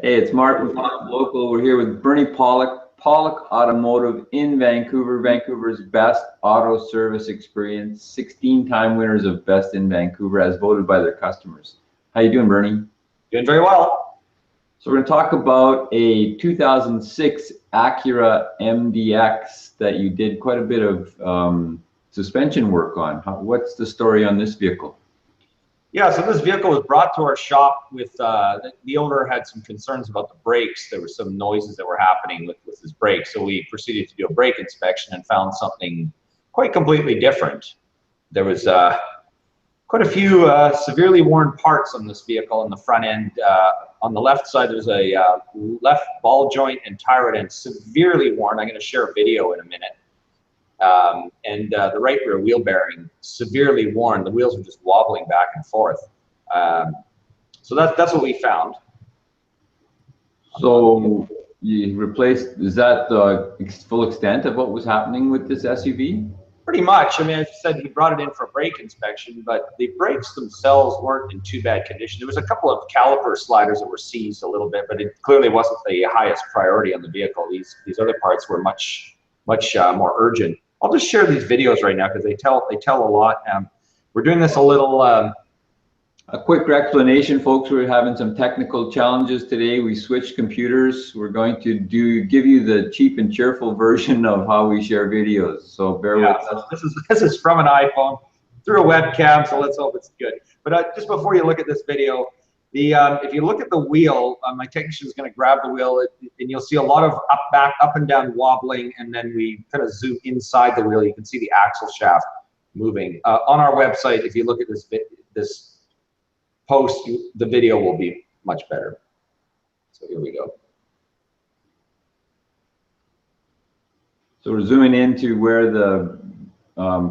Hey, it's Mark with Local. We're here with Bernie Pawlik, Pawlik Automotive in Vancouver, Vancouver's best auto service experience. 16-time winners of Best in Vancouver as voted by their customers. How you doing, Bernie? Doing very well. So we're going to talk about a 2006 Acura MDX that you did quite a bit of suspension work on. What's the story on this vehicle? Yeah, so this vehicle was brought to our shop with, the owner had some concerns about the brakes. There were some noises that were happening with his brakes. So we proceeded to do a brake inspection and found something quite completely different. There was quite a few severely worn parts on this vehicle on the front end. On the left side, there's a left ball joint and tie rod end severely worn. I'm going to share a video in a minute. And the right rear wheel bearing severely worn. The wheels are just wobbling back and forth. So that's what we found. So you replaced, is that the full extent of what was happening with this SUV? Pretty much. I mean, as I said, he brought it in for a brake inspection, but the brakes themselves weren't in too bad condition. There was a couple of caliper sliders that were seized a little bit, but it clearly wasn't the highest priority on the vehicle. These other parts were much more urgent. I'll just share these videos right now because they tell a lot. We're doing this a little. A quick explanation, folks. We're having some technical challenges today. We switched computers. We're going to give you the cheap and cheerful version of how we share videos. So bear with us. This is from an iPhone through a webcam. So let's hope it's good. But just before you look at this video, if you look at the wheel, my technician is going to grab the wheel, and you'll see a lot of up and down wobbling, and then we kind of zoom inside the wheel. You can see the axle shaft moving. On our website, if you look at this post, the video will be much better. So here we go. So we're zooming into where the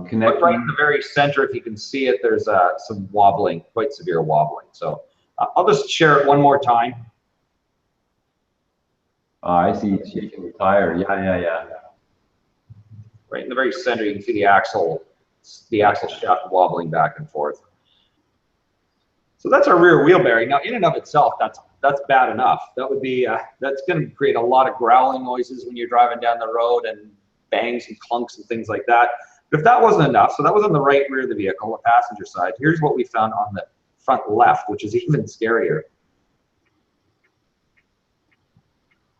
connection. Right in the very center, if you can see it, there's some wobbling, quite severe wobbling. So I'll just share it one more time. I see it's shaking the tire. Yeah. Right in the very center, you can see the axle shaft wobbling back and forth. So that's our rear wheel bearing. Now, in and of itself, that's bad enough. That would be that's going to create a lot of growling noises when you're driving down the road, and bangs and clunks and things like that. But if that wasn't enough, so that was on the right rear of the vehicle, the passenger side. Here's what we found on the front left, which is even scarier.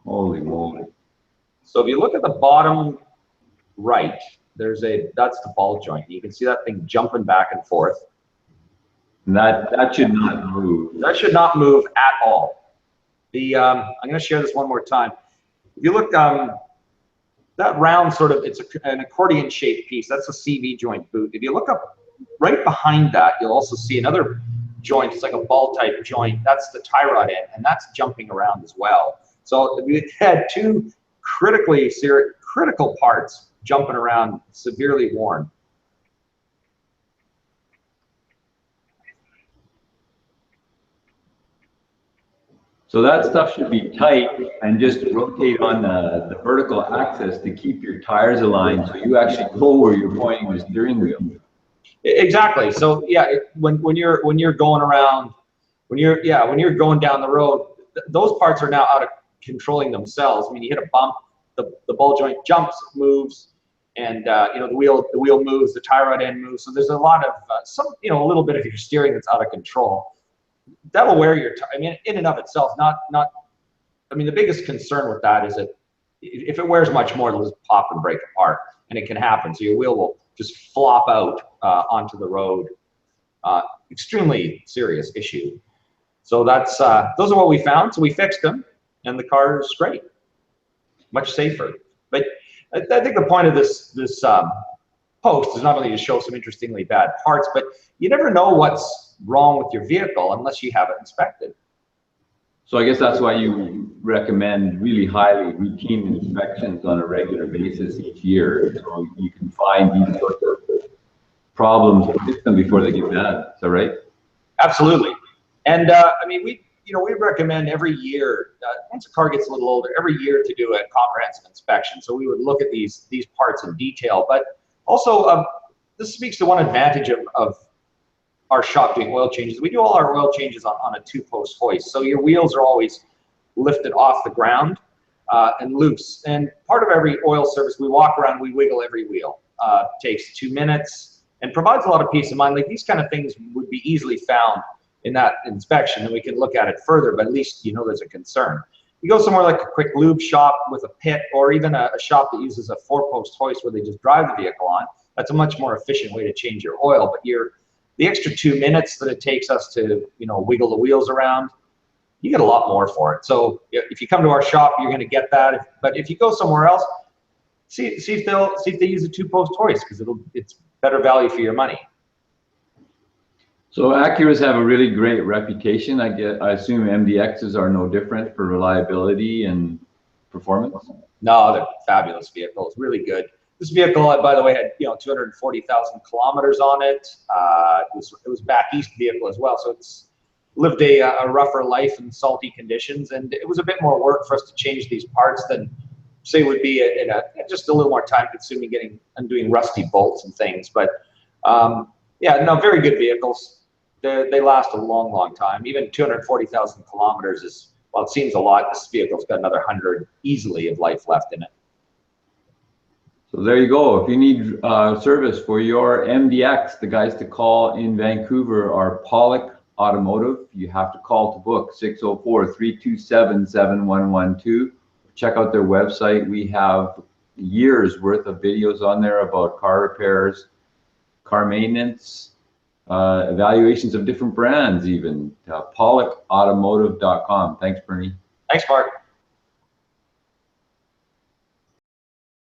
Holy moly. So if you look at the bottom right, that's the ball joint. You can see that thing jumping back and forth. And that should not move. That should not move at all. I'm going to share this one more time. If you look, that round it's an accordion shaped piece. That's a CV joint boot. If you look up right behind that, you'll also see another joint. It's like a ball type joint. That's the tie rod end, and that's jumping around as well. So we had two critical parts jumping around, severely worn. So that stuff should be tight and just rotate on the vertical axis to keep your tires aligned, so you actually go where you're pointing the steering wheel. Exactly. So yeah, when you're going around, when you're going down the road, those parts are now out of controlling themselves. I mean, you hit a bump, the ball joint jumps, moves, and the wheel moves, the tie rod end moves. So there's a lot of a little bit of your steering that's out of control. That'll wear your tire. I mean, in and of itself, I mean, the biggest concern with that is that if it wears much more, it'll just pop and break apart, and it can happen. So your wheel will just flop out onto the road. Extremely serious issue. So those are what we found. So we fixed them, and the car is great, much safer. But I think the point of this post is not only to show some interestingly bad parts, but you never know what's wrong with your vehicle unless you have it inspected. So I guess that's why you recommend really highly routine inspections on a regular basis each year, so you can find these sorts of problems and fix them before they get bad. Is that right? Absolutely. And I mean, we recommend every year, once a car gets a little older, every year to do a comprehensive inspection. So we would look at these parts in detail, but also this speaks to one advantage of our shop doing oil changes. We do all our oil changes on a two-post hoist, so your wheels are always lifted off the ground and loose. And part of every oil service, we walk around, we wiggle every wheel. Takes 2 minutes and provides a lot of peace of mind. Like these kind of things would be easily found in that inspection, and we can look at it further, but at least you know there's a concern. You go somewhere like a quick lube shop with a pit, or even a shop that uses a 4-post hoist where they just drive the vehicle on. That's a much more efficient way to change your oil. But the extra 2 minutes that it takes us to, you know, wiggle the wheels around, you get a lot more for it. So if you come to our shop, you're going to get that. But if you go somewhere else, see if they use a 2-post hoist, because it's better value for your money. So Acuras have a really great reputation. I assume MDXs are no different for reliability and performance. No, they're fabulous vehicles, really good. This vehicle, by the way, had 240,000 kilometers on it. It was back east vehicle as well, so it's lived a rougher life in salty conditions, and it was a bit more work for us to change these parts than say would be just a little more time consuming undoing rusty bolts and things. But yeah, no, very good vehicles. They last a long time. Even 240,000 kilometers is, well, it seems a lot. This vehicle's got another 100 easily of life left in it. So there you go. If you need service for your MDX, the guys to call in Vancouver are Pawlik Automotive. You have to call to book 604-327-7112. Check out their website. We have years worth of videos on there about car repairs, car maintenance, evaluations of different brands even. PawlikAutomotive.com. Thanks, Bernie. Thanks, Mark.